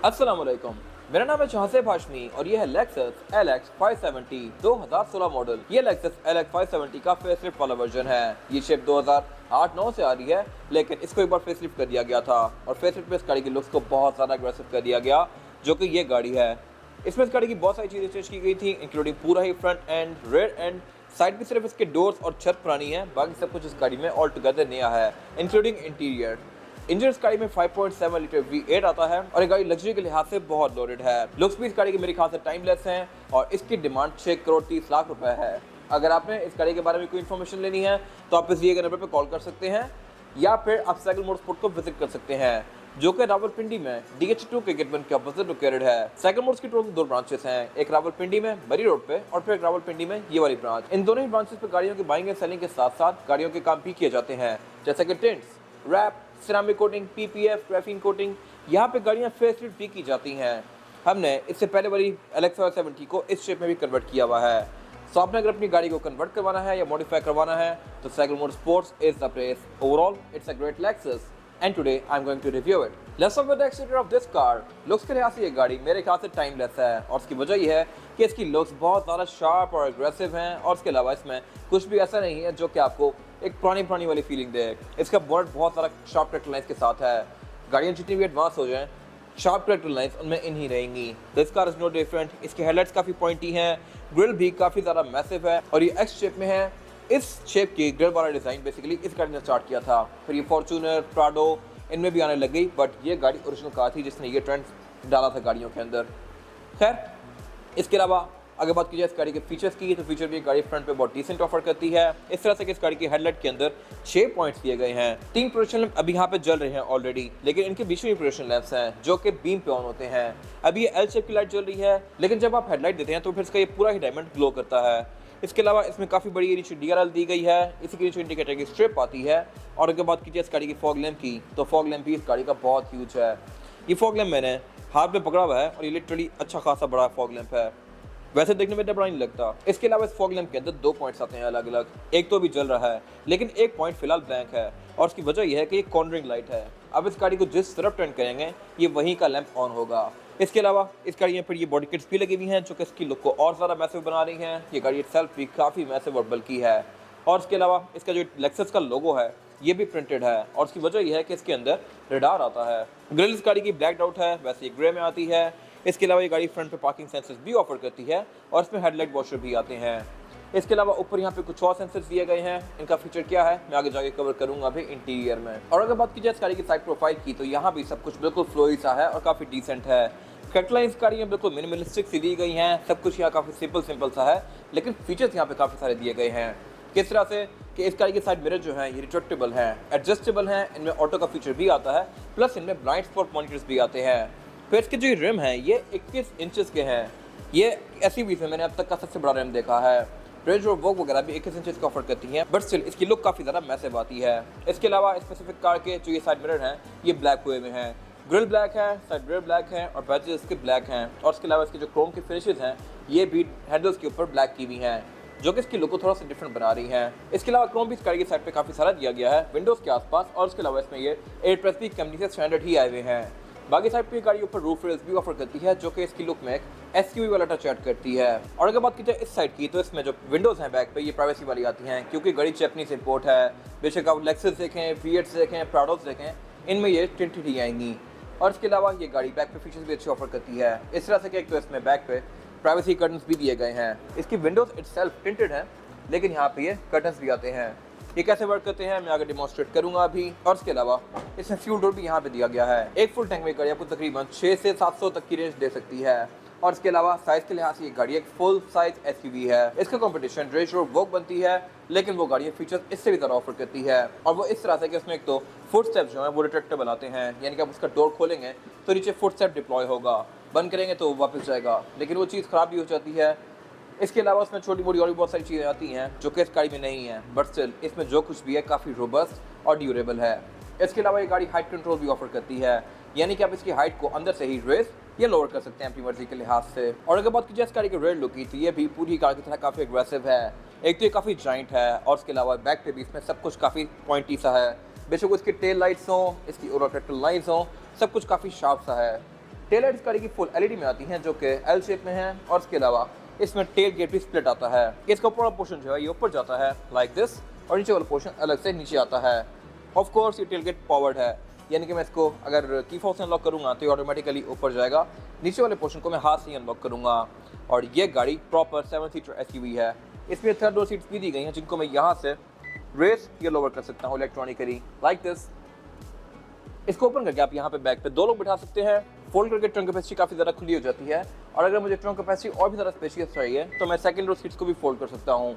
अस्सलाम वालेकुम। मेरा नाम है शाहसेब हाशमी और ये है लेक्सस LX 570 2016 मॉडल। ये लेक्सस LX 570 का फेसलिफ्ट वाला वर्जन है। ये शेप 2008-9 से आ रही है, लेकिन इसको एक बार फेसलिफ्ट कर दिया गया था और फेसलिफ्ट में इस गाड़ी की लुक्स को बहुत ज़्यादा अग्रेसिव कर दिया गया, जो कि ये गाड़ी है। इसमें इस गाड़ी की बहुत सारी चीज़ें चेंज की गई थी, इंक्लूडिंग पूरा ही front end, rear end, side भी सिर्फ इसके डोर्स और छत पुरानी है, बाकी सब कुछ इस गाड़ी में ऑल टुगेदर नया है, इंक्लूडिंग इंटीरियर। इंजन इस गाड़ी में 5.7 लीटर V8 आता है और ये गाड़ी लग्जरी के लिहाज से बहुत लोडेड है। लुक्स भी इस गाड़ी की मेरे ख्याल से टाइमलेस हैं और इसकी डिमांड 6 करोड़ 30 लाख रुपए है। अगर आपने इस गाड़ी के बारे में कोई इन्फॉर्मेशन लेनी है तो आप इस दिए गए नंबर पर कॉल कर सकते हैं या फिर आप साइकिल मोटरस्पोर्ट को विजिट कर सकते हैं, जो कि रावलपिंडी में DH2 के गेट 1 के ऑपोजिट लोकेटेड है। साइकिल मोटर्स की टोटल 2 ब्रांचेस हैं, एक रावलपिंडी में मरी रोड पे और फिर एक रावलपिंडी में ये वाली ब्रांच। इन दोनों ही ब्रांचेस पे गाड़ियों की बाइंग एंड सेलिंग के साथ साथ गाड़ियों के काम भी किए जाते हैं, जैसे कि tints, wrap, ceramic coating, PPF, graphene coating. यहाँ पे गाड़ियाँ फेसलिफ्ट भी की जाती हैं। हमने इससे पहले वाली LX 570 को इस शेप में भी कन्वर्ट किया हुआ है। सो आपने अगर अपनी गाड़ी को कन्वर्ट करवाना है या मॉडिफाई करवाना है तो cycle motorsports is the place. Overall it's a great Lexus and today I'm going to review it. Let's start with the exterior of this car. Looks के लिहाज से ये गाड़ी मेरे ख्याल से टाइमलेस है और उसकी वजह ये है कि इसकी लुक्स बहुत ज़्यादा शार्प और एग्रेसिव हैं और उसके अलावा इसमें कुछ भी ऐसा नहीं है जो कि आपको एक पुरानी वाली फीलिंग दे। इसका बोनट बहुत सारा शार्प करेक्टर लाइन्स के साथ है। गाड़ियाँ जितनी भी एडवांस हो जाएं, शार्प करेक्टर लाइन्स उनमें इन ही रहेंगी। This car is no different. इसके हेडलाइट्स काफ़ी पॉइंटी हैं, ग्रिल भी काफ़ी ज़्यादा मैसिव है और ये एक्स शेप में है। इस शेप की ग्रिल वाला डिज़ाइन बेसिकली इस गाड़ी ने स्टार्ट किया था, फिर ये फॉर्च्यूनर, प्राडो इनमें भी आने लग गई, बट ये गाड़ी ओरिजिनल कार थी जिसने ये ट्रेंड डाला था गाड़ियों के अंदर। खैर, इसके अलावा अगर बात की जाए इस गाड़ी के फीचर्स की तो फीचर भी गाड़ी फ्रंट पे बहुत डिसेंट ऑफर करती है। इस तरह से कि इस गाड़ी की हेडलाइट के अंदर 6 पॉइंट्स दिए गए हैं। 3 प्रोजेक्शन लैंप अभी यहाँ पे जल रहे हैं ऑलरेडी, लेकिन इनके बीच में प्रोजेक्शन लैंप्स हैं जो कि बीम पे ऑन होते हैं। अभी ये L शेप की लाइट जल रही है, लेकिन जब आप हेडलाइट देते हैं तो फिर इसका ये पूरा ही डायमंड ग्लो करता है। इसके अलावा इसमें काफ़ी बड़ी नीचे DRL दी गई है, इसी के नीचे इंडिकेटर की स्ट्रिप आती है। और अगर बात की जाए इस गाड़ी की फॉग लैंप की तो फॉग लैंप भी इस गाड़ी का बहुत ह्यूज है। ये फॉग लैंप मैंने हाथ में पकड़ा हुआ है और ये लिटरली अच्छा खासा बड़ा फॉग लैंप है, वैसे देखने में इतना बड़ा नहीं लगता। इसके अलावा इस फॉग लैंप के अंदर 2 पॉइंट्स आते हैं अलग अलग, एक तो भी जल रहा है लेकिन एक पॉइंट फिलहाल ब्लैंक है और उसकी वजह यह है कि ये कॉर्नरिंग लाइट है। अब इस गाड़ी को जिस तरफ टर्न करेंगे ये वहीं का लैंप ऑन होगा। इसके अलावा इस गाड़ी में फिर ये बॉडी किट्स भी लगी हुई हैं जो कि इसकी लुक को और ज़्यादा मैसिव बना रही हैं। ये गाड़ी इटसेल्फ भी काफ़ी मैसिव और बल्की है और इसके अलावा इसका जो लेक्सस का लोगो है ये भी प्रिंटेड है और उसकी वजह यह है कि इसके अंदर रडार आता है। ग्रिल इस गाड़ी की ब्लैक आउट है, वैसे ये ग्रे में आती है। इसके अलावा ये गाड़ी फ्रंट पे पार्किंग सेंसर्स भी ऑफर करती है और इसमें हेडलाइट वॉशर भी आते हैं। इसके अलावा ऊपर यहाँ पे कुछ और सेंसर्स दिए गए हैं, इनका फीचर क्या है मैं आगे जाके कवर करूंगा अभी इंटीरियर में। और अगर बात की जाए इस गाड़ी की साइड प्रोफाइल की तो यहाँ भी सब कुछ बिल्कुल फ्लोई सा है और काफ़ी डिसेंट है। कटलाइंस गाड़ियाँ बिल्कुल मिनिमलिस्टिक सी दी गई हैं, सब कुछ यहाँ काफ़ी सिंपल सा है, लेकिन फीचर्स यहाँ पे काफ़ी सारे दिए गए हैं। किस तरह से कि इस गाड़ी के साइड मिरर जो हैं ये रिट्रैक्टेबल हैं, एडजस्टेबल हैं, इनमें ऑटो का फीचर भी आता है, प्लस इनमें ब्लाइंड स्पॉट मॉनिटर्स भी आते हैं। फिर इसके जो रिम है ये 21 इंचेस के हैं। ये ऐसी भी मैंने अब तक का सबसे बड़ा रिम देखा है। रेंज रोवर वोग वगैरह भी 21 इंचेस का ऑफर करती हैं, बट स्टिल इसकी लुक काफ़ी ज़्यादा मैसिव आती है। इसके अलावा स्पेसिफिक कार के जो ये साइड मिरर हैं ये ब्लैक हुए में हैं, ग्रिल ब्लैक है, साइड मिरर ब्लैक है और बैचेस इसके ब्लैक हैं। और इसके अलावा इसके जो क्रोम की फिनिशेस हैं ये भी हैंडल्स के ऊपर ब्लैक की हुई हैं, जो कि इसकी लुक को थोड़ा सा डिफरेंट बना रही है। इसके अलावा क्रोम भी इस गाड़ी की साइड पे काफ़ी सारा दिया गया है विंडोज़ के आसपास और इसके अलावा इसमें ये एयर प्रेस भी कंपनी से स्टैंडर्ड ही आए हुए हैं। बाकी साइड पे गाड़ी ऊपर रूफ रेल्स भी ऑफर करती है जो कि इसकी लुक में एक SUV वाला टच ऐड करती है। और अगर बात की जाए इस साइड की तो इसमें जो विंडोज़ हैं बैक पे ये प्राइवेसी वाली आती हैं, क्योंकि गाड़ी जैपनीज इंपोर्ट है। बेशक आप लेक्सस देखें, V8 देखें, प्राडोस देखें, इनमें ये टिंटेड ही आएंगी। और इसके अलावा ये गाड़ी बैक पे फीचर्स भी अच्छे ऑफर करती है, इस तरह से कि एक तो इसमें बैक पे प्राइवेसी कर्टन्स भी दिए गए हैं। इसकी विंडोज़ इटसेल्फ टिंटेड है, लेकिन यहाँ पे ये कर्टन्स भी आते हैं। ये कैसे वर्क करते हैं मैं आगे डिमॉन्स्ट्रेट करूंगा अभी। और इसके अलावा इसमें फ्यूल डोर भी यहाँ पे दिया गया है। एक फुल टैंक में गाड़ी आपको तकरीबन 6 से 700 तक की रेंज दे सकती है। और इसके अलावा साइज के लिहाज से ये गाड़ी एक फुल साइज SUV है। इसका कंपटीशन रेंज रोवर वोग बनती है, लेकिन वो गाड़ियाँ फीचर्स इससे भी ज़्यादा ऑफर करती है। और वो इस तरह से कि उसमें एक तो फुट स्टेप जो है वो रिट्रैक्टेबल आते हैं, यानी कि आप उसका डोर खोलेंगे तो नीचे फुट स्टेप डिप्लॉय होगा, बंद करेंगे तो वापस जाएगा, लेकिन वो चीज़ ख़राब भी हो जाती है। इसके अलावा उसमें छोटी मोटी और भी बहुत सारी चीज़ें आती हैं जो कि इस गाड़ी में नहीं है, बट स्टिल इसमें जो कुछ भी है काफ़ी रोबस्ट और ड्यूरेबल है। इसके अलावा ये गाड़ी हाइट कंट्रोल भी ऑफर करती है, यानी कि आप इसकी हाइट को अंदर से ही रेस या लोअर कर सकते हैं अपनी मर्जी के लिहाज से। और अगर बात की जाए इस गाड़ी के रेयर लुक की तो ये भी पूरी कार की तरह काफ़ी एग्रेसिव है। एक तो ये काफ़ी जॉइंट है और इसके अलावा बैक पे भी इसमें सब कुछ काफ़ी पॉइंटी सा है, बेशक इसकी टेल लाइट्स हों, इसकी ओरोटेक्टल लाइन्स हों, सब कुछ काफ़ी शार्प सा है। टेल लाइट इस गाड़ी की फुल एलईडी में आती हैं जो कि एल शेप में है, और इसके अलावा इसमें टेल गेट भी स्प्लिट आता है। इसका ऊपर वाला पोर्शन जो है ये ऊपर जाता है लाइक दिस, और नीचे वाला पोर्शन अलग से नीचे आता है। ऑफ कोर्स ये टेल गेट पावर्ड है, यानी कि मैं इसको अगर की फोर्स से अनलॉक करूँगा तो ये ऑटोमेटिकली ऊपर जाएगा। नीचे वाले पोर्शन को मैं हाथ से ही अनलॉक करूँगा। और ये गाड़ी प्रॉपर 7 सीटर एसयूवी है। इसमें थर्ड डोर सीट्स भी दी गई हैं जिनको मैं यहाँ से रेस या लोअर कर सकता हूँ इलेक्ट्रॉनिकली लाइक दिस। इसको ओपन करके आप यहाँ पे बैक पे 2 लोग बिठा सकते हैं। फोल्ड करके ट्रंक कैपेसिटी काफ़ी ज़्यादा खुली हो जाती है, और अगर मुझे ट्रंक कैपेसिटी और भी ज़्यादा स्पेशियस चाहिए तो मैं सेकंड रो सीट्स को भी फोल्ड कर सकता हूँ।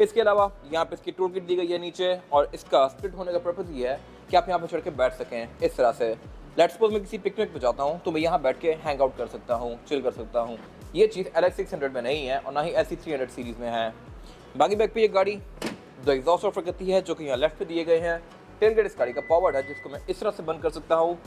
इसके अलावा यहाँ पे इसकी टूल किट दी गई है नीचे, और इसका स्प्लिट होने का पर्पज़ ये है कि आप यहाँ पे चढ़ के बैठ सकें इस तरह से। लेट्स सपोज मैं किसी पिकनिक पे जाता हूँ तो मैं यहाँ बैठ के हैंग आउट कर सकता हूँ, चिल कर सकता हूँ। ये चीज़ LX 600 में नहीं है और ना ही SC 300 सीरीज़ में है। बाकी बैक पे ये गाड़ी दो एग्जॉस्ट ऑफर करती है जो कि यहाँ लेफ्ट पे दिए गए हैं। टेलगेट इस गाड़ी का पावर्ड है जिसको मैं इस तरह से बंद कर सकता हूँ।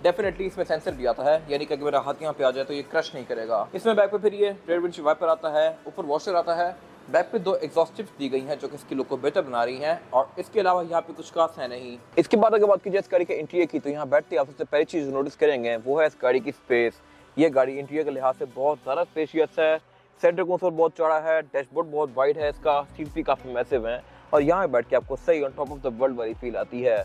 डेफिनेटली इसमें सेंसर भी आता है, यानी कि अगर मेरा हाथ यहाँ पे आ जाए तो ये क्रश नहीं करेगा। इसमें बैक पे फिर ये रेयर विंडशील्ड वाइपर आता है, ऊपर वॉशर आता है। बैक पे 2 एग्जॉस्ट टिप्स दी गई हैं जो कि इसकी लुक को बेहतर बना रही हैं, और इसके अलावा यहाँ पे कुछ खास है नहीं। इसके बाद अगर बात कीजिए इस गाड़ी के इंटीरियर की, तो यहाँ बैठते आप सबसे पहली चीज़ नोटिस करेंगे वो है इस गाड़ी की स्पेस। ये गाड़ी इंटीरियर के लिहाज से बहुत ज़्यादा स्पेशियस है। सेंटर कंसोल बहुत चौड़ा है, डैशबोर्ड बहुत वाइड है, इसका सीट भी काफ़ी मैसिव है, और यहाँ बैठ के आपको सही on top of the world वाली फील आती है।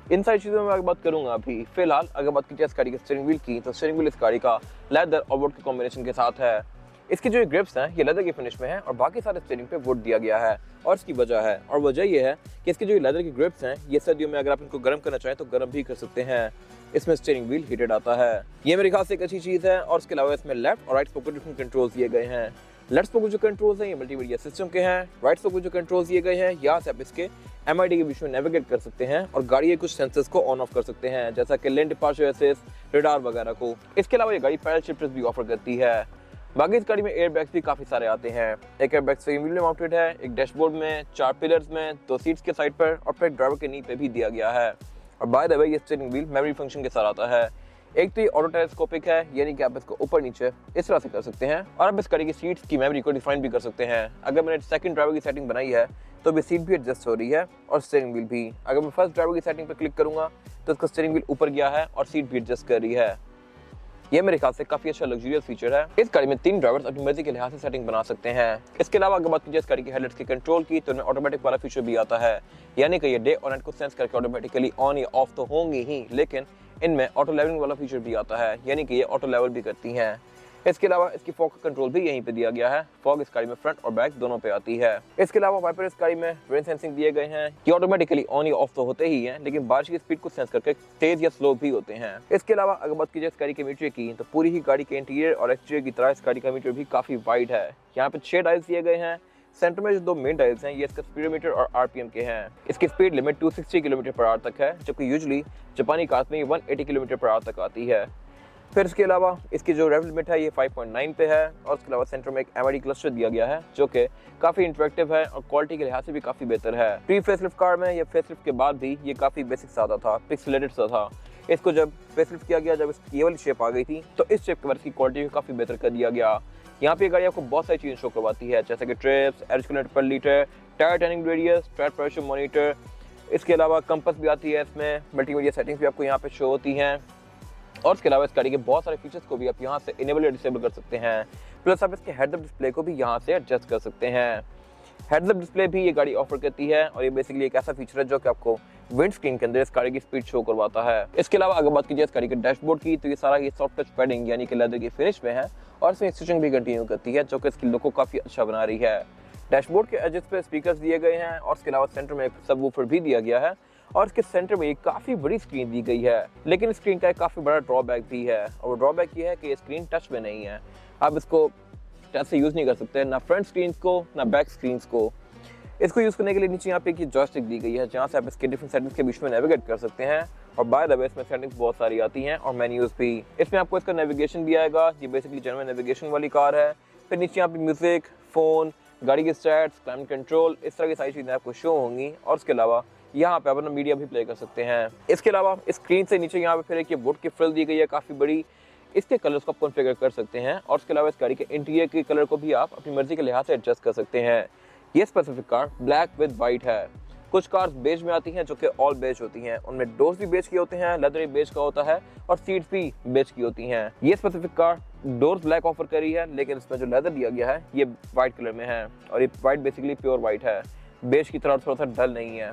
इन सारी चीज़ों में अगर बात करूंगा अभी फिलहाल, अगर बात कीजिए इस गाड़ी के स्टीयरिंग व्हील की, तो स्टीयरिंग व्हील इस गाड़ी का लेदर और वुड के कॉम्बिनेशन के साथ है। इसकी जो ग्रिप्स हैं ये लेदर की फिनिश में है, और बाकी सारे स्टीयरिंग पे वुड दिया गया है, और इसकी वजह है, और वजह ये है कि इसकी जो लेदर की ग्रिप्स हैं ये सर्दियों में अगर आप इनको गर्म करना चाहें तो गर्म भी कर सकते हैं। इसमें स्टीयरिंग व्हील हीटेड आता है, ये मेरे ख्याल से एक अच्छी चीज़ है। और इसके अलावा इसमें लेफ्ट और राइट स्पोक को डिफरेंट कंट्रोल्स दिए गए हैं। लेफ्ट स्पोक जो कंट्रोल्स हैं ये मल्टीमीडिया सिस्टम के हैं, राइट स्पोक जो कंट्रोल्स दिए गए हैं यहाँ से आप इसके MID के बीच में नेविगेट कर सकते हैं, और गाड़ी के कुछ सेंसर्स को ऑन ऑफ कर सकते हैं जैसा कि लेन डिपार्चर असिस्ट, रडार वगैरह को। इसके अलावा ये गाड़ी पैडल शिफ्टर्स भी ऑफर करती है। बाकी इस गाड़ी में एयर बैग्स भी काफ़ी सारे आते हैं। एक एयर बैग स्टीयरिंग व्हील में माउंटेड है, एक डैशबोर्ड में, 4 पिलर्स में, 2 सीट्स के साइड पर, और फिर ड्राइवर के नी पे भी दिया गया है। और बाय द वे ये स्टीयरिंग व्हील मेमोरी फंक्शन के साथ आता है। एक तो ये ऑटो टेलीस्कोपिक है, यानी कि आप इसको ऊपर नीचे इस तरह से कर सकते हैं, और आप इस गाड़ी की सीट्स की मेमोरी को डिफाइन भी कर सकते हैं। अगर मैंने सेकंड ड्राइवर की सेटिंग बनाई है तो भी सीट भी एडजस्ट हो रही है और स्टीयरिंग व्हील भी। अगर मैं फर्स्ट ड्राइवर की सेटिंग पर क्लिक करूंगा तो इसका स्टीयरिंग व्हील ऊपर गया है और सीट भी एडजस्ट कर रही है। ये मेरे ख्याल से काफी अच्छा लग्जरियस फीचर है। इस गाड़ी में 3 ड्राइवर्स अपनी मर्जी के लिहाज से सेटिंग बना सकते हैं। इसके अलावा अगर बात कीजिए इस गाड़ी की हेडलाइट्स की कंट्रोल की, तो इनमें ऑटोमेटिक वाला फीचर भी आता है, यानी कि ये डे और नाइट को सेंस करके ऑटोमेटिकली ऑन या ऑफ तो होंगी ही, लेकिन इनमें ऑटो लेवलिंग वाला फीचर भी आता है, यानी कि ये ऑटो लेवल भी करती हैं। इसके अलावा इसकी फॉग का कंट्रोल भी यहीं पे दिया गया है। फॉग इस गाड़ी में फ्रंट और बैक दोनों पे आती है। इसके अलावा वाइपर इस गाड़ी में रेन सेंसिंग दिए गए हैं, ये ऑटोमेटिकली ऑन या ऑफ तो होते ही हैं, लेकिन बारिश की स्पीड को सेंस करके तेज या स्लो भी होते हैं। इसके अलावा अगर बात कीजिए इस गाड़ी के मीटर की, तो पूरी ही गाड़ी के इंटीरियर और एक्सटीरियर की तरह इस गाड़ी का मीटर भी काफी वाइड है। यहाँ पे 6 डायल्स दिए गए हैं। सेंटर में जो 2 मेन डायल्स हैं ये इसका स्पीडोमीटर और RPM के हैं। इसकी स्पीड लिमिट 260 km/h तक है, जबकि यूजुअली जापानी कार्स में ये 180 km/h तक आती है। फिर इसके अलावा इसकी जो रेव लिमिट है ये 5.9 पे है, और इसके अलावा सेंटर में एक MID क्लस्टर दिया गया है जो कि काफ़ी इंटरेक्टिव है और क्वालिटी के लिहाज से भी काफ़ी बेहतर है। प्री फेसलिफ्ट कार में या फेसलिफ्ट के बाद भी ये काफ़ी बेसिक सा था, पिक्सेलेटेड सा था। इसको जब फेसलिफ्ट किया गया, जब इसकी ये वाली शेप आ गई थी, तो इस शेप के बाद इसकी क्वालिटी को काफ़ी बेहतर कर दिया गया। यहाँ पे गाड़ी आपको बहुत सारी चीज़ें शो करवाती है, जैसे कि ट्रिप्स, एवरेज किलोमीटर पर litre, tyre turning radius, tyre pressure monitor. इसके अलावा कंपास भी आती है, इसमें मल्टीमीडिया सेटिंग्स भी आपको यहाँ पे शो होती हैं, और इसके अलावा इस गाड़ी के बहुत सारे फीचर्स को भी आप यहाँ से इनेबल या डिसेबल कर सकते हैं। प्लस आप इसके हेड अप डिस्प्ले को भी यहाँ से एडजस्ट कर सकते हैं। हेड्स अप डिस्प्ले भी ये गाड़ी ऑफर करती है, और ये बेसिकली एक ऐसा फीचर है जो कि आपको विंड स्क्रीन के अंदर इस गाड़ी की स्पीड शो करवाता है। इसके अलावा अगर बात कीजिए इस गाड़ी के डैशबोर्ड की, तो ये सारा ये सॉफ्ट टच पैडिंग यानी कि लेदर की फिनिश में है, और इसमें स्टिचिंग भी कंटिन्यू करती है जो कि इसकी लुक को काफ़ी अच्छा बना रही है। डैशबोर्ड के एजेस पे स्पीकर्स दिए गए हैं, और इसके अलावा सेंटर में एक सबवूफर भी दिया गया है, और इसके सेंटर में एक काफ़ी बड़ी स्क्रीन दी गई है। लेकिन स्क्रीन का एक काफ़ी बड़ा ड्रॉबैक भी है, और वो ड्रॉबैक ये है कि ये स्क्रीन टच में नहीं है। आप इसको टच से यूज़ नहीं कर सकते, ना फ्रंट स्क्रीन को ना बैक स्क्रीन को। इसको यूज़ करने के लिए नीचे यहाँ पे एक जॉयस्टिक दी गई है, जहाँ से आप इसके डिफरेंट सेटिंग्स के बीच में नेविगेट कर सकते हैं। और बाय द वे इसमें सेटिंग्स बहुत सारी आती हैं और मेन्यूज़ भी। इसमें आपको इसका नेविगेशन भी आएगा, ये बेसिकली जनरल नेविगेशन वाली कार है। फिर नीचे यहाँ पे म्यूजिक, फ़ोन, गाड़ी के स्टैट्स, क्लाइमेट कंट्रोल, इस तरह की सारी चीज़ें आपको शो होंगी। और उसके अलावा यहाँ पे आप अपना मीडिया भी प्ले कर सकते हैं। इसके अलावा स्क्रीन से नीचे यहाँ पे फिर एक ये वुड की फ्रिल दी गई है काफ़ी बड़ी, इसके कलर्स को आप कॉन्फ़िगर कर सकते हैं। और उसके अलावा इस गाड़ी के इंटीरियर के कलर को भी आप अपनी मर्जी के लिहाज से एडजस्ट कर सकते हैं। ये specific car black with white है। कुछ कार्स बेज में आती हैं जो कि ऑल बेज होती हैं, उनमें डोर्स भी बेज के होते हैं, लेदर भी बेज का होता है और सीट्स भी बेज की होती हैं। ये specific car doors black offer करी है, लेकिन इसमें जो लेदर दिया गया है ये वाइट कलर में है और ये वाइट बेसिकली प्योर वाइट है, बेज की तरह थोड़ा सा डल नहीं है।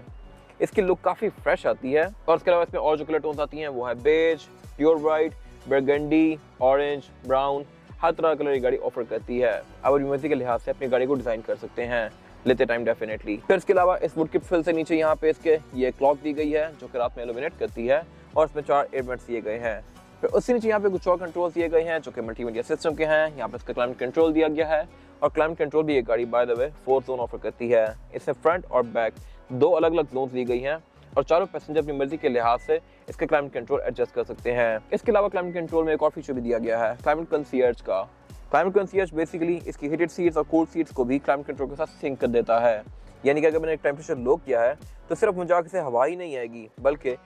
इसकी लुक काफ़ी फ्रेश आती है और इसके अलावा इसमें और जो कलर टोन्स आती हैं वो है beige, pure white, burgundy, orange, brown, हर तरह कलर की गाड़ी ऑफर करती है। आप अपनी मर्जी के लिहाज से अपनी गाड़ी को डिज़ाइन कर सकते हैं लेते टाइम डेफिनेटली। फिर इसके अलावा इस वुड की फिल से नीचे यहाँ पे इसके ये क्लॉक दी गई है जो कि रात में इल्यूमिनेट करती है और इसमें 4 एयरवेंट्स दिए गए हैं। फिर उससे नीचे यहाँ पे कुछ और कंट्रोल दिए गए हैं जो कि मल्टीमीडिया सिस्टम के हैं। यहाँ पे इसका क्लाइमेट कंट्रोल दिया गया है और क्लाइमेट कंट्रोल भी ये गाड़ी by the way 4 zone offer करती है। इसमें फ्रंट और बैक 2 अलग अलग जोन दी गई हैं और चारों पैसेंजर अपनी मर्जी के लिहाज से इसका क्लाइमेट कंट्रोल एडजस्ट कर सकते हैं। इसके अलावा क्लाइमेट कंट्रोल में एक और फीचर भी दिया गया है क्लाइमेट कंसीयर्ज का। क्लाइमेट कंसीयर्ज बेसिकली इसकी हीटेड सीट्स और कूल्ड सीट्स को भी क्लाइमेट कंट्रोल के साथ सिंक कर देता है, यानी कि अगर मैंने टेम्परेचर लो किया है तो सिर्फ मुझे आगे से हवा ही नहीं आएगी बल्कि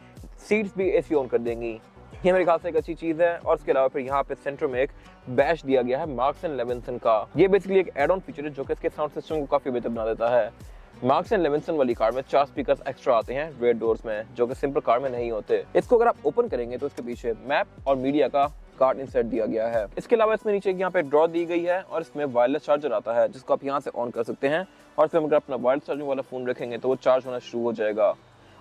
सीट्स भी एसी ऑन कर देंगी। ये मेरे ख्याल से एक अच्छी चीज़ है। और इसके अलावा फिर यहाँ पे सेंटर में एक बैश दिया गया है मार्क्स एंड लेविंसन का। ये बेसिकली एक एड ऑन फीचर है जो कि इसके साउंड सिस्टम को काफ़ी बेहतर बना देता है। मार्क्स एंड लेविंसन वाली कार में 4 स्पीकर्स एक्स्ट्रा आते हैं रेयर डोर्स में जो कि सिंपल कार में नहीं होते। इसको अगर आप ओपन करेंगे तो इसके पीछे मैप और मीडिया का कार्ड इंसर्ट दिया गया है। इसके अलावा इसमें नीचे यहाँ पे ड्रॉ दी गई है और इसमें वायरलेस चार्जर आता है जिसको आप यहाँ से ऑन कर सकते हैं और इसमें अगर अपना वायरलेस चार्जिंग वाला फोन रखेंगे तो वो चार्ज होना शुरू हो जाएगा।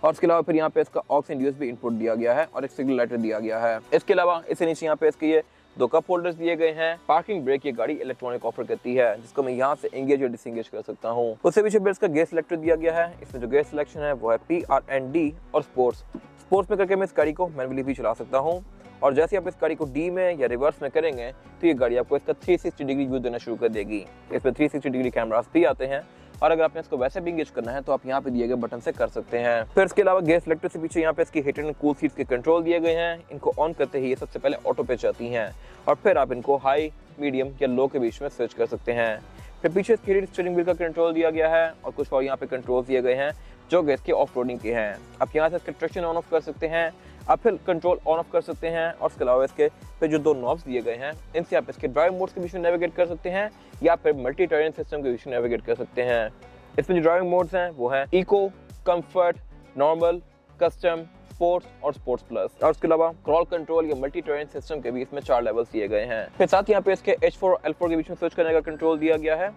और इसके अलावा फिर यहाँ पे इसका ऑक्स एंड यूएसबी इनपुट दिया गया है और एक सिग्नल लाइटर दिया गया है। इसके अलावा इससे नीचे यहाँ पे इसके ये 2 कप होल्डर्स दिए गए हैं। पार्किंग ब्रेक ये गाड़ी इलेक्ट्रॉनिक ऑफर करती है जिसको मैं यहाँ से एंगेज और डिसएंगेज कर सकता हूँ। उससे पीछे इसका गेयर सिलेक्टर दिया गया है। इसमें जो गेयर सिलेक्शन है वो है PRND और स्पोर्ट्स में करके मैं इस गाड़ी को मैनुअली भी चला सकता हूँ और जैसे आप इस गाड़ी को डी में या रिवर्स में करेंगे तो ये गाड़ी आपको इसका 360 डिग्री व्यू देना शुरू कर देगी। इसमें 360 डिग्री कैमरास भी आते हैं और अगर आपने इसको वैसे भी इंगेज करना है तो आप यहाँ पे दिए गए बटन से कर सकते हैं। फिर इसके अलावा गेयर सिलेक्टर से पीछे यहाँ पे इसकी हीटेड एंड कूल सीट्स के कंट्रोल दिए गए हैं। इनको ऑन करते ही ये सबसे पहले ऑटो पे जाती हैं और फिर आप इनको हाई, मीडियम या लो के बीच में स्विच कर सकते हैं। फिर पीछे इसकी हीटेड स्टीयरिंग व्हील का कंट्रोल दिया गया है और कुछ और यहाँ पे कंट्रोल दिए गए हैं जो कि इसके ऑफ रोडिंग के हैं। आप यहाँ से इसके ट्रैक्शन ऑन ऑफ कर सकते हैं, आप फिर कंट्रोल ऑन ऑफ कर सकते हैं और इसके अलावा इसके फिर जो 2 नॉब्स दिए गए हैं इनसे आप इसके ड्राइव मोड्स के बीच में नेविगेट कर सकते हैं या फिर मल्टी टेरेन सिस्टम के बीच में नेविगेट कर सकते हैं। इसमें जो ड्राइविंग मोड्स हैं वो है eco, comfort, normal, custom, sports और स्पोर्ट्स प्लस। और उसके अलावा क्रॉल कंट्रोल या मल्टी टेरेन सिस्टम के भी इसमें 4 लेवल्स दिए गए हैं। फिर साथ ही यहाँ पे इसके H4 और L4 के बीच में स्विच करने का कंट्रोल दिया गया है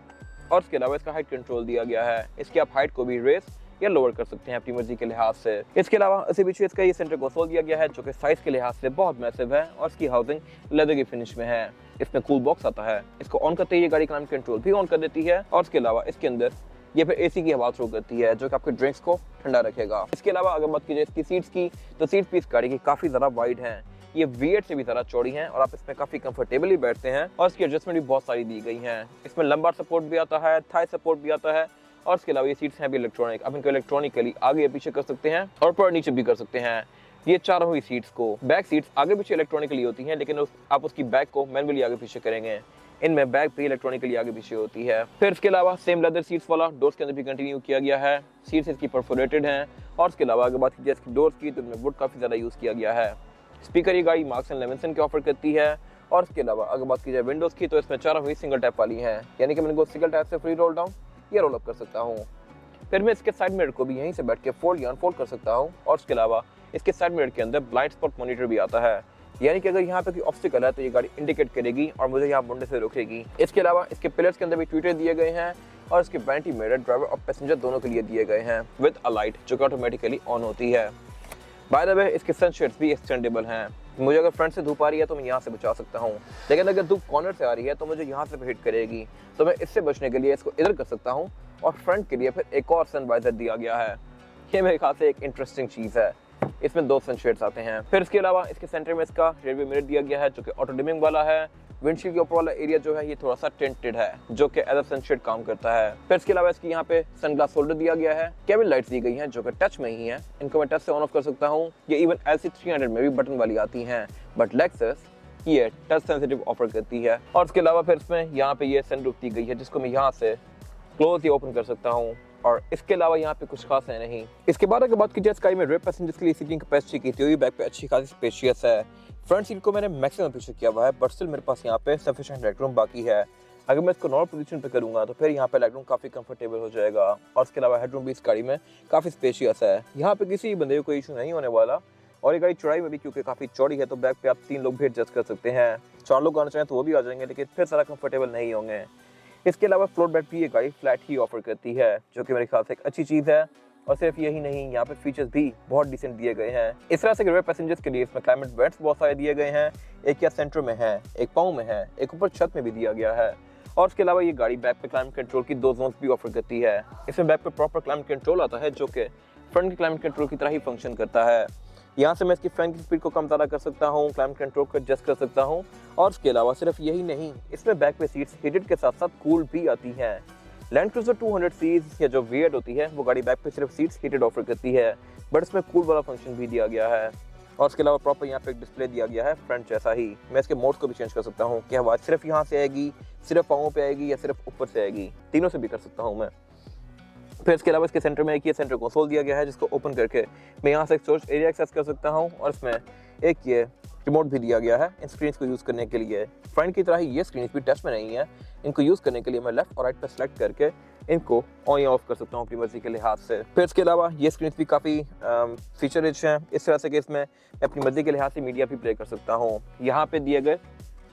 और इसके अलावा इसका हाइट कंट्रोल दिया गया है। इसकी आप हाइट को भी रेस या लोअर कर सकते हैं अपनी मर्जी के लिहाज से। इसके अलावा इसी पीछे इसका ये सेंटर कंसोल दिया गया है जो कि साइज के लिहाज से बहुत मैसिव है और इसकी हाउसिंग लेदर की फिनिश में है। इसमें कूल बॉक्स आता है, इसको ऑन करते ही ये गाड़ी क्लाइमेट कंट्रोल भी ऑन कर देती है और इसके अलावा इसके अंदर ये फिर एसी की हवा थ्रो करती है जो कि आपके ड्रिंक्स को ठंडा रखेगा। इसके अलावा अगर बात कीजिए इसकी सीट्स की तो सीट्स भी इस गाड़ी की काफ़ी ज़्यादा वाइड हैं। ये V8 से भी ज़्यादा चौड़ी हैं और आप इसमें काफ़ी कंफर्टेबली बैठते हैं और इसकी एडजस्टमेंट भी बहुत सारी दी गई हैं। इसमें लंबार सपोर्ट भी आता है, थाई सपोर्ट भी आता है और इसके अलावा ये सीट्स हैं भी इलेक्ट्रॉनिक। आप इनको इलेक्ट्रॉनिकली आगे या पीछे कर सकते हैं और ऊपर नीचे भी कर सकते हैं। ये चारों ही सीट्स को बैक सीट्स आगे पीछे इलेक्ट्रॉनिकली होती हैं लेकिन आप उसकी बैक को मैनुअली आगे पीछे करेंगे। इनमें बैक भी इलेक्ट्रॉनिकली आगे पीछे होती है। फिर इसके अलावा सेम लेदर सीट्स वाला डोर्स के अंदर भी कंटिन्यू किया गया है। सीट्स इसकी परफोरेटेड हैं और इसके अलावा अगर बात कीजिए इसकी डोर्स की तो इनमें वुड काफ़ी ज़्यादा यूज़ किया गया है। स्पीकर ये गाड़ी मार्क्स एंड लेविंसन के ऑफर करती है और इसके अलावा अगर बात की जाए विंडोज़ की तो इसमें चारों ही सिंगल टैप वाली हैं, यानी कि मैं इनको सिंगल टैप से फ्री रोल डाउन या रोल अप कर सकता हूँ। फिर मैं इसके साइड मिरर को भी यहीं से बैठ के फोल्ड या अनफोल्ड कर सकता हूँ और इसके अलावा इसके साइड मिरर के अंदर ब्लाइंड स्पॉट मॉनिटर भी आता है, यानी कि अगर यहाँ पे कोई ऑब्स्टिकल है तो ये गाड़ी इंडिकेट करेगी और मुझे यहाँ मुंडे से रोकेगी। इसके अलावा इसके पिलर्स के अंदर भी ट्विटर दिए गए हैं और इसके वैनिटी मिरर ड्राइवर और पैसेंजर दोनों के लिए दिए गए हैं विद अ लाइट जो कि ऑटोमेटिकली ऑन होती है। बाय द वे इसके सनशेड्स भी एक्सटेंडेबल हैं। मुझे अगर फ्रंट से धूप आ रही है तो मैं यहाँ से बचा सकता हूँ, लेकिन अगर धूप कॉर्नर से आ रही है तो मुझे यहाँ से हिट करेगी, तो मैं इससे बचने के लिए इसको इधर कर सकता हूँ और फ्रंट के लिए फिर एक और सन वाइजर दिया गया है। ये मेरे ख्याल से एक इंटरेस्टिंग चीज़ है। इसमें 2 सनशेड्स आते हैं। फिर इसके अलावा इसके सेंटर में इसका रेडियो मिरर दिया गया है जो कि ऑटो डिमिंग वाला है। विंडशील्ड के ऊपर वाला एरिया जो है ये थोड़ा सा टिंटेड है जो कि एज अ सनशेड काम करता है। फिर इसके अलावा इसकी यहाँ पे सनग्लास होल्डर दिया गया है। केबिन लाइट्स दी गई हैं जो कि टच में ही है, इनको मैं टच से ऑन ऑफ कर सकता हूँ। ये इवन LC300 में भी बटन वाली आती हैं, बट लेक्सस ये टच सेंसिटिव ऑफर करती है। और इसके अलावा फिर इसमें यहाँ पे ये सनरूफ दी गई है जिसको मैं यहाँ से क्लोज या ओपन कर सकता हूँ और इसके अलावा यहाँ पे कुछ खास है नहीं। इसके बाद अगर बात की जाए स्काई में रेयर पैसेंजर्स के लिए सीटिंग कैपेसिटी की तो ये बैक पे अच्छी खासी स्पेशियस है। फ्रंट सीट को मैंने मैक्सिमम पीछे किया हुआ है बट स्टिल मेरे पास यहाँ पे सफिशिएंट हेडरूम बाकी है। अगर मैं इसको नॉर्मल पोजीशन पे करूंगा तो फिर यहाँ पे लेगरूम काफ़ी कंफर्टेबल हो जाएगा और उसके अलावा हेडरूम भी इस गाड़ी में काफ़ी स्पेशियस है। यहाँ पे किसी बंदे को कोई इशू नहीं होने वाला। और ये गाड़ी चौड़ाई में भी क्योंकि काफ़ी चौड़ी है तो बैक पे आप 3 लोग भी एडजस्ट कर सकते हैं। 4 लोग आना चाहें तो वो भी आ जाएंगे, लेकिन फिर ज़्यादा कंफर्टेबल नहीं होंगे। इसके अलावा फ्लोर बेड भी ये गाड़ी फ्लैट ही ऑफर करती है, जो कि मेरे ख्याल से एक अच्छी चीज़ है। और सिर्फ यही नहीं, यहाँ पे फीचर्स भी बहुत डिसेंट दिए गए हैं। इस तरह से रियर पैसेंजर्स के लिए इसमें क्लाइमेट वेंट्स बहुत सारे दिए गए हैं। एक या सेंटर में है, एक पाँव में है, एक ऊपर छत में भी दिया गया है। और उसके अलावा ये गाड़ी बैक पे क्लाइमेट कंट्रोल की 2 जोन्स भी ऑफर करती है। इसमें बैक पे प्रॉपर क्लाइमेट कंट्रोल आता है, जो कि फ्रंट के क्लाइमेट कंट्रोल की तरह ही फंक्शन करता है। यहाँ से मैं इसकी फैन की स्पीड को कम ज़्यादा कर सकता हूँ, क्लाइमेट कंट्रोल को एडजस्ट कर सकता हूँ। और उसके अलावा सिर्फ यही नहीं, इसमें बैक पे सीट्स हीटेड के साथ साथ कूल भी आती हैं। लैंड क्रूजर 200 सीरीज या जो V8 होती है वो गाड़ी बैक पे सिर्फ सीट्स हीटेड ऑफर करती है, बट इसमें कूल वाला फंक्शन भी दिया गया है। और उसके अलावा प्रॉपर यहाँ पे एक डिस्प्ले दिया गया है फ्रंट जैसा ही। मैं इसके मोड्स को भी चेंज कर सकता हूँ कि हवा सिर्फ यहाँ से आएगी, सिर्फ पाँवों पे आएगी या सिर्फ ऊपर से आएगी, तीनों से भी कर सकता हूँ मैं। फिर इसके अलावा इसके सेंटर में एक ये सेंटर कंसोल दिया गया है, जिसको ओपन करके मैं यहाँ से एक स्टोरेज एरिया एक्सेस कर सकता हूँ। और इसमें एक ये रिमोट भी दिया गया है इन स्क्रीन्स को यूज़ करने के लिए। फ्रंट की तरह ही ये स्क्रीन्स भी टच में नहीं है। इनको यूज़ करने के लिए मैं लेफ्ट और राइट पर सेलेक्ट करके इनको ऑन या ऑफ कर सकता हूँ अपनी मर्जी के लिहाज से। फिर इसके अलावा ये स्क्रीन्स भी काफ़ी फीचर रिच हैं, इस तरह से कि इसमें मैं अपनी मर्जी के लिहाज से मीडिया भी प्ले कर सकता हूँ। यहाँ पे दिए गए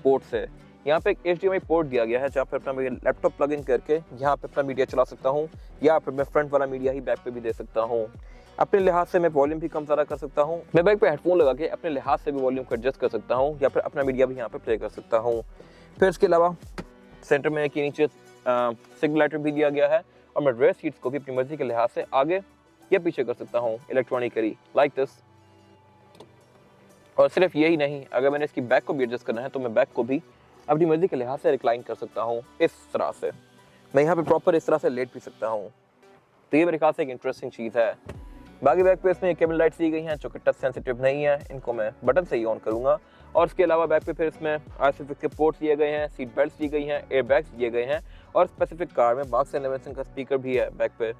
पोर्ट से यहाँ पे एक HDMI पोर्ट दिया गया है, जहाँ पे अपना लैपटॉप प्लग इन करके यहाँ पे अपना मीडिया चला सकता हूँ, या फिर मैं फ्रंट वाला मीडिया ही बैक पे भी दे सकता हूँ। अपने लिहाज से मैं वॉल्यूम भी कम ज़्यादा कर सकता हूँ। मैं बैक पे हेडफोन लगा के अपने लिहाज से भी वॉल्यूम को एडजस्ट कर सकता हूँ, या फिर अपना मीडिया भी यहाँ पे प्ले कर सकता हूँ। फिर इसके अलावा सेंटर में एक नीचे सिग्नल लाइटर भी दिया गया है, और मैं रेयर सीट्स को भी अपनी मर्जी के लिहाज से आगे या पीछे कर सकता हूँ इलेक्ट्रॉनिकली, लाइक दिस। और सिर्फ यही नहीं, अगर मैंने इसकी बैक को भी एडजस्ट करना है तो मैं बैक को भी अपनी मर्जी के लिहाज से रिक्लाइन कर सकता हूँ। इस तरह से मैं यहाँ पे प्रॉपर इस तरह से लेट भी सकता हूँ। तो ये मेरे ख्याल से एक इंटरेस्टिंग चीज़ है। बाकी बैक पे इसमें केबल लाइट्स दी गई हैं, जो कि टच सेंसिटिव नहीं है, इनको मैं बटन से ही ऑन करूँगा। और इसके अलावा बैक पे फिर इसमें R6 के पोर्ट्स दिए गए हैं, सीट बेल्ट दी गई हैं, एयर बैग्स दिए गए हैं, और स्पेसिफिक कार में मार्क्स एंड लेविंसन का स्पीकर भी है बैक पे।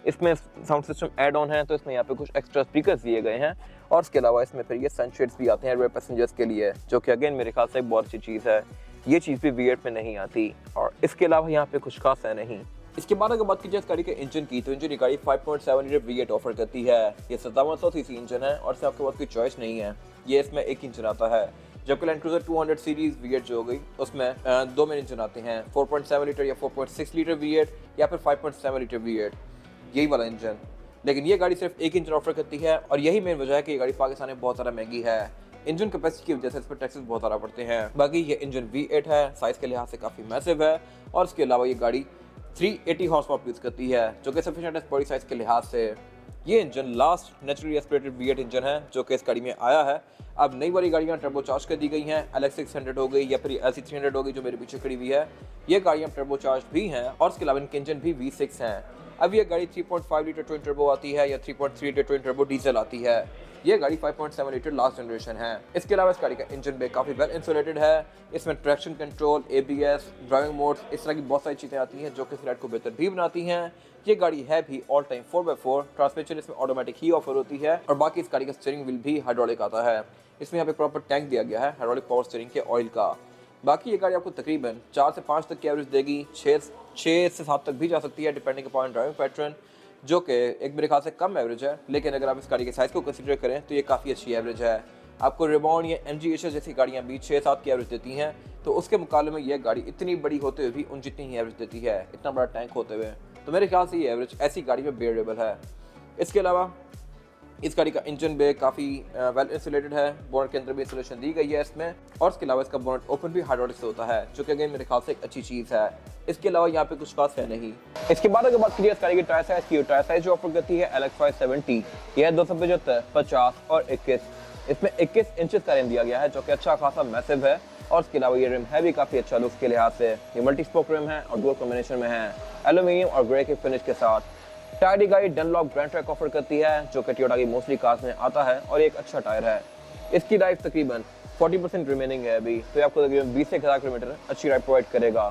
इसमें साउंड सिस्टम ऐड ऑन है, तो इसमें यहाँ पे कुछ एक्स्ट्रा स्पीकर्स दिए गए हैं। और इसके अलावा इसमें फिर ये सनशेड्स भी आते हैं रेयर पैसेंजर्स के लिए, जो कि अगेन मेरे ख्याल से एक बहुत अच्छी चीज़ है। ये चीज़ भी V8 में नहीं आती। और इसके अलावा यहाँ पे कुछ खास है नहीं। इसके बाद अगर बात की जाए इस गाड़ी के इंजन की, तो इंजन गाड़ी 5.7 लीटर V8 ऑफर करती है। ये 5700 सीसी इंजन है, और इसमें आपके पास कोई चॉइस नहीं है, ये इसमें एक इंजन आता है। जबकि लैंड क्रूजर 200 सीरीज V8 जो हो गई, उसमें 2 मेन इंजन आते हैं, 4.7 लीटर या 4.6 लीटर V8 या फिर 5.7 लीटर V8, यही वाला इंजन। लेकिन ये गाड़ी सिर्फ एक इंजन ऑफर करती है, और यही मेन वजह है कि ये गाड़ी पाकिस्तान में बहुत ज़्यादा महंगी है। इंजन कैपेसिटी की वजह से इस पर टैक्सेस बहुत ज़्यादा पड़ते हैं। बाकी ये इंजन V8 है, साइज़ के लिहाज से काफ़ी मैसिव है, और इसके अलावा ये गाड़ी 380 हॉर्स पावर प्रोड्यूस करती है, जो कि सफिशिएंट है बॉडी साइज के लिहाज से। ये engine last naturally aspirated V8 engine है, जो कि इस गाड़ी में आया है। अब नई वाली गाड़ियाँ टर्बो चार्ज कर दी गई हैं, LX600 हो गई या फिर LC300 हो गई, जो मेरे पीछे खड़ी हुई है। ये गाड़ियाँ टर्बो चार्ज भी हैं, और इसके अलावा इनके इंजन भी V6 हैं। अब ये गाड़ी 3.5 लीटर ट्विन टर्बो आती है, या 3.3 लीटर ट्विन टर्बो डीजल आती है। ये गाड़ी 5.7 लीटर लास्ट जनरेशन है। इसके अलावा इस गाड़ी का इंजन भी काफ़ी वेल इंसुलेटेड है। इसमें traction control, ABS, driving modes, इस तरह की बहुत सारी चीज़ें आती हैं, जो कि इस राइड को बेहतर भी बनाती हैं। ये गाड़ी है भी ऑल टाइम 4x4, ट्रांसमिशन इसमें ऑटोमेटिक ही ऑफर होती है, और बाकी इस गाड़ी का स्टीयरिंग व्हील भी हाइड्रोलिक आता है। इसमें यहाँ पे प्रॉपर टैंक दिया गया है हाइड्रोलिक पावर स्टीयरिंग के ऑयल का। बाकी ये गाड़ी आपको तकरीबन 4 से 5 तक की एवरेज देगी, 6 से 7 तक भी जा सकती है डिपेंडिंग अपॉन ड्राइविंग पैटर्न, जो कि एक मेरे ख्याल से कम एवरेज है। लेकिन अगर आप इस गाड़ी के साइज़ को कंसीडर करें तो ये काफ़ी अच्छी एवरेज है। आपको रिबॉन या MG एशर जैसी गाड़ियाँ भी 6-7 की एवरेज देती हैं, तो उसके मुकाबले में ये गाड़ी इतनी बड़ी होते हुए भी उन जितनी ही एवरेज देती है, इतना बड़ा टैंक होते हुए। तो मेरे ख्याल से ये एवरेज ऐसी गाड़ी में बेयरेबल है। इसके अलावा इस गाड़ी का इंजन बे काफ़ी वेल इंसुलेटेड है, बोनट के अंदर भी इंसुलेशन दी गई है इसमें, और इसके अलावा इसका बोनट ओपन भी हाइड्रोलिक से होता है, जो कि अगेन मेरे ख्याल से एक अच्छी चीज़ है। इसके अलावा यहाँ पे कुछ खास है नहीं। इसके बाद अगर बात करिए इस गाड़ी की टायर साइज की, टायर साइज जो ऑफर करती है LX 570, यह है 275, 50 और 21। इसमें 21 इंचेस का रिम दिया गया है, जो कि अच्छा खासा मैसिव है। और इसके अलावा ये रिम है भी काफ़ी अच्छा लुक्स के लिहाज से। ये मल्टी स्पोक रिम है और डुअल कॉम्बिनेशन में है, एल्यूमिनियम और ग्रे के फिनिश के साथ। टायर गाड़ी डनलॉप ग्रैंड ट्रैक ऑफर करती है, जो कि टोयोटा की मोस्टली कार्स में आता है, और एक अच्छा टायर है। इसकी लाइफ तकरीबन 40% रिमेनिंग है अभी, तो ये आपको तकरीबन 20 से 1000 किलोमीटर अच्छी राइड प्रोवाइड करेगा।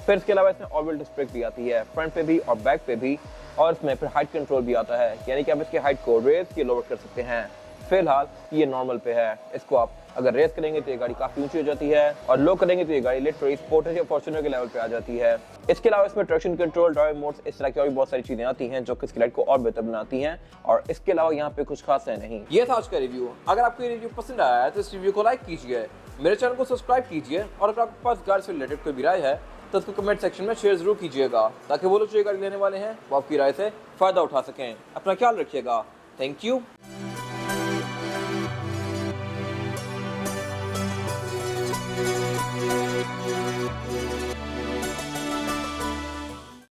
फिर इसके अलावा इसमें ऑल व्हील डिस्क ब्रेक भी आती है, फ्रंट पे भी और बैक पे भी, और इसमें फिर हाइट कंट्रोल भी आता है, यानी कि आप इसकी हाइट को रेज या लोअर कर सकते हैं। फिलहाल ये नॉर्मल पे है, इसको आप अगर रेस करेंगे तो ये गाड़ी काफी ऊंची हो जाती है और लो करेंगे तो ये गाड़ी लिटरली स्पोर्टेज या फॉर्च्यूनर के लेवल पे आ जाती है। इसके अलावा इसमें ट्रैक्शन कंट्रोल, ड्राइव मोड्स, इस तरह की और भी बहुत सारी चीजें आती हैं जो कि इसकी राइड को और बेहतर बनाती हैं, और इसके अलावा यहाँ पे कुछ खास है नहीं। ये था आज का रिव्यू। अगर आपको ये रिव्यू पसंद आया है तो इस रिव्यू को लाइक कीजिए, मेरे चैनल को सब्सक्राइब कीजिए, और अगर आपके पास गाड़ी से रिलेटेड कोई भी राय है तो उसको कमेंट सेक्शन में शेयर जरूर कीजिएगा, ताकि वो लोग जो गाड़ी लेने वाले हैं वो आपकी राय से फायदा उठा सकें। अपना ख्याल रखिएगा। Thank you.